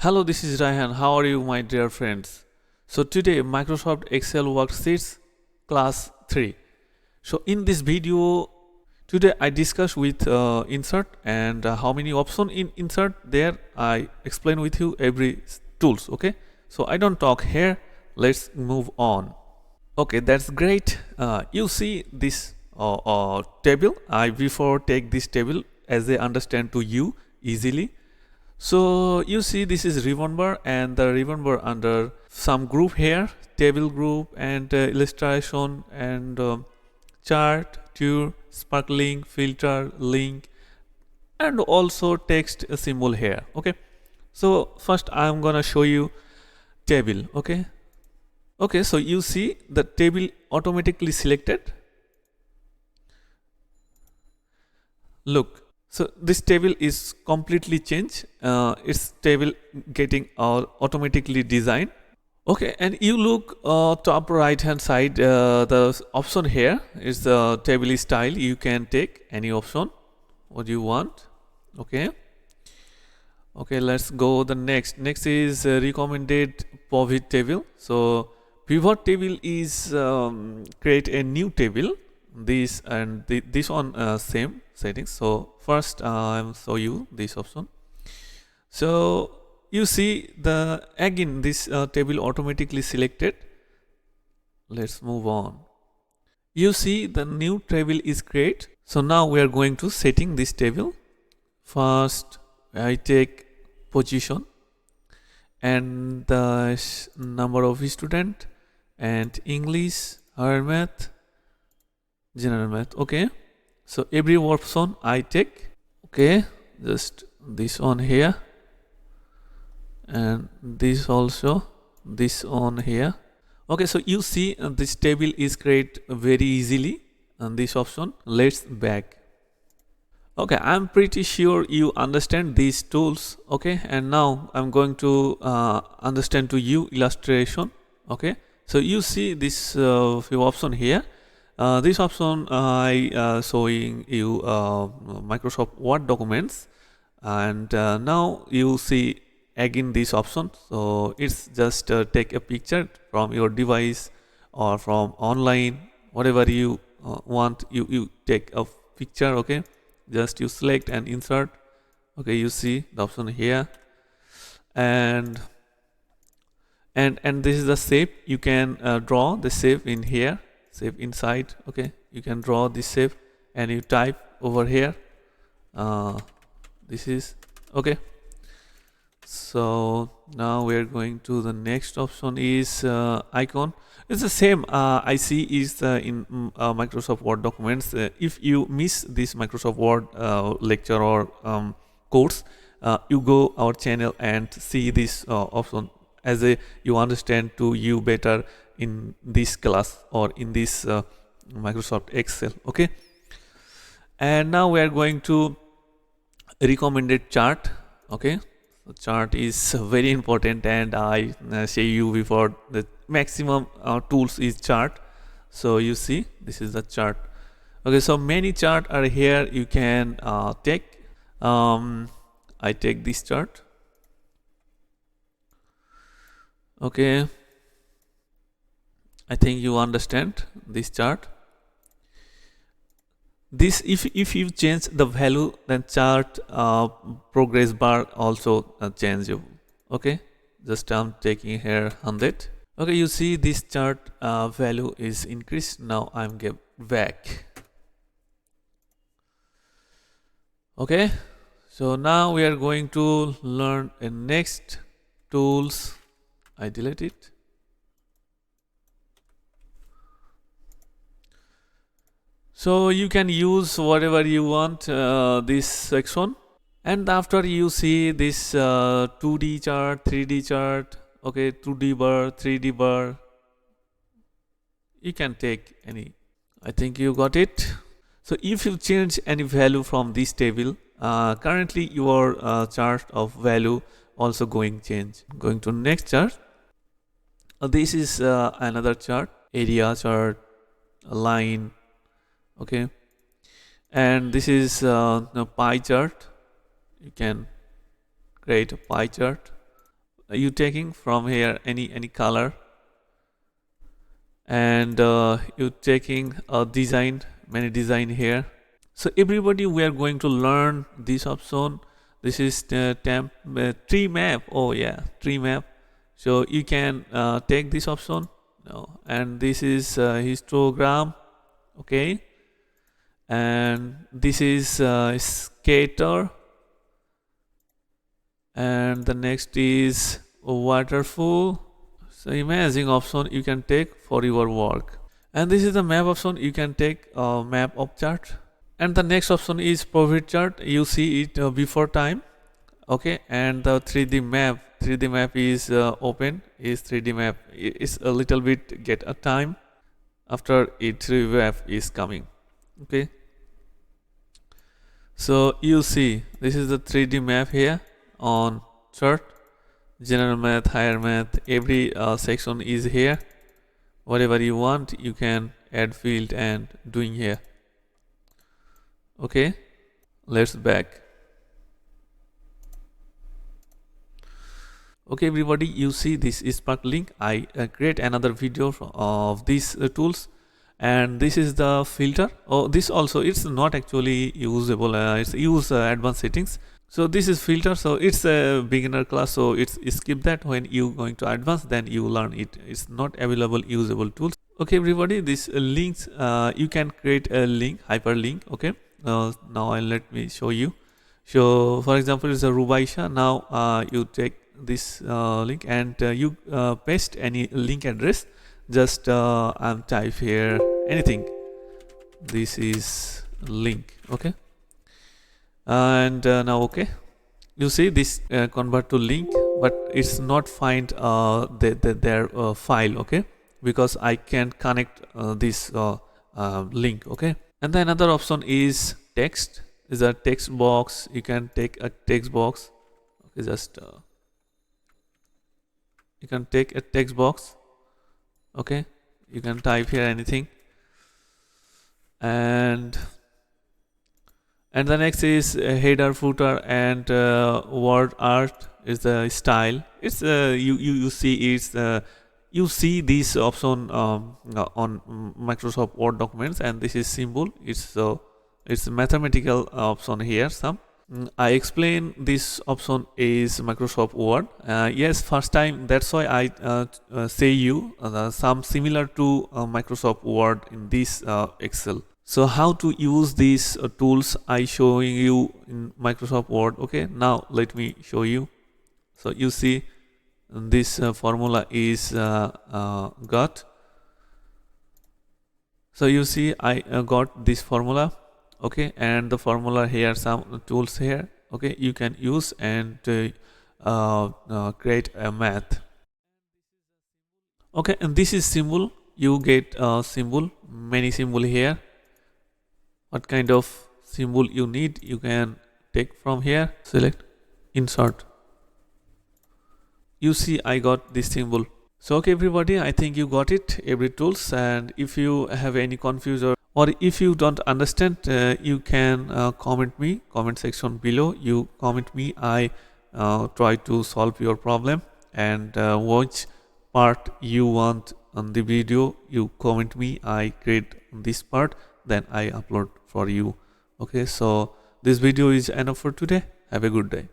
Hello, this is Raihan. How are you, my dear friends? So today, Microsoft Excel Worksheets Class 3. So in this video, today I discuss with insert and how many option in insert there. I explain with you every tools. Okay. So I don't talk here. Let's move on. Okay, that's great. You see this table. I before take this table as I understand to you easily. So you see this is ribbon bar and the ribbon bar under some group here, table group and illustration and chart, tour, sparkling, filter, link and also text symbol here. Okay. So first I'm gonna show you table. Okay. Okay, so you see the table automatically selected. Look, so this table is completely changed. It's table getting automatically designed. Okay, and you look top right hand side. The option here is the table style. You can take any option what you want. Okay. Okay, let's go the next. Next is recommended pivot table. So pivot table is create a new table. This and this one same settings. So first I'll show you this option. So you see the again this table automatically selected. Let's move on. You see the new table is created. So now we are going to setting this table. First I take position and the number of student and English, higher math, general math. Okay, so every option I take. Okay, just this on here and this also, this on here. Okay, so you see this table is created very easily and this option. Let's back. Okay, I'm pretty sure you understand these tools. Okay, and now I'm going to understand to you illustration. Okay, so you see this few option here. This option I showing you Microsoft Word documents, and now you see again this option. So it's just take a picture from your device or from online, whatever you want. You take a picture. Okay, just you select and insert. Okay, you see the option here, and this is the shape. You can draw the shape in here, shape inside. Okay, you can draw this shape and you type over here. This is okay. So now we are going to the next option is icon. It's the same I see is in Microsoft Word documents. If you miss this Microsoft Word lecture or course, you go our channel and see this option as a you understand to you better in this class or in this Microsoft Excel. Okay, and now we are going to recommended chart. Okay, so chart is very important and I say you before the maximum tools is chart. So you see this is the chart. Okay, so many chart are here. You can take I take this chart. Okay, I think you understand this chart. This if you change the value, then chart progress bar also changeable. Okay, just I'm taking here 100. Okay, you see this chart value is increased. Now I'm get back. Okay, so now we are going to learn a next tools. I delete it. So you can use whatever you want this section, and after you see this 2D chart, 3D chart, okay, 2D bar, 3D bar, you can take any. I think you got it. So if you change any value from this table, currently your chart of value also going change. Going to next chart. This is another chart, area chart, line. Okay, and this is the pie chart. You can create a pie chart. you taking from here any color, and you taking a design, many design here. So everybody, we are going to learn this option. This is the tree map. Oh yeah, tree map. So you can take this option. No, and this is histogram. Okay, and this is skater, and the next is waterfall. So imaging option you can take for your work, and this is the map option. You can take a map of chart, and the next option is profit chart. You see it before time. Okay, and the 3D map. 3D map is open. Is 3D map is a little bit get a time after it 3D map is coming. Okay, so you see this is the 3D map here on chart. General math, higher math, every section is here. Whatever you want you can add field and doing here. Okay, let's back. Okay everybody, you see this is Spark link. I create another video of these tools, and this is the filter. Oh, this also it's not actually usable. It's use advanced settings. So this is filter. So it's a beginner class. So it's skip that. When you going to advance, then you learn it. It's not available usable tools. Okay everybody, this links you can create a link, hyperlink. Okay, now let me show you. So for example, it's a Rubaisha. Now you take this link and you paste any link address. Just type here anything. This is link. Okay, and now okay, you see this convert to link, but it's not find their file. Okay, because I can connect this link. Okay, and then another option is text. Is a text box. You can take a text box. Okay, just you can take a text box. Okay, you can type here anything, and the next is header, footer, and word art is the style. It's you see it's you see this option on Microsoft Word documents, and this is symbol. It's mathematical option here. I explain this option is Microsoft Word. Yes, first time. That's why I say you some similar to Microsoft Word in this Excel. So how to use these tools I showing you in Microsoft Word. Okay, now let me show you. So you see this formula is got. So you see I got this formula. Okay, and the formula here, some tools here. Okay, you can use and create a math. Okay, and this is symbol. You get symbol, many symbol here. What kind of symbol you need, you can take from here. Select, insert. You see I got this symbol. So okay everybody, I think you got it, every tools. And if you have any confusion or if you don't understand, you can comment section below. You comment me, I try to solve your problem. And which part you want on the video, you comment me, I create this part, then I upload for you. Okay, so this video is enough for today. Have a good day.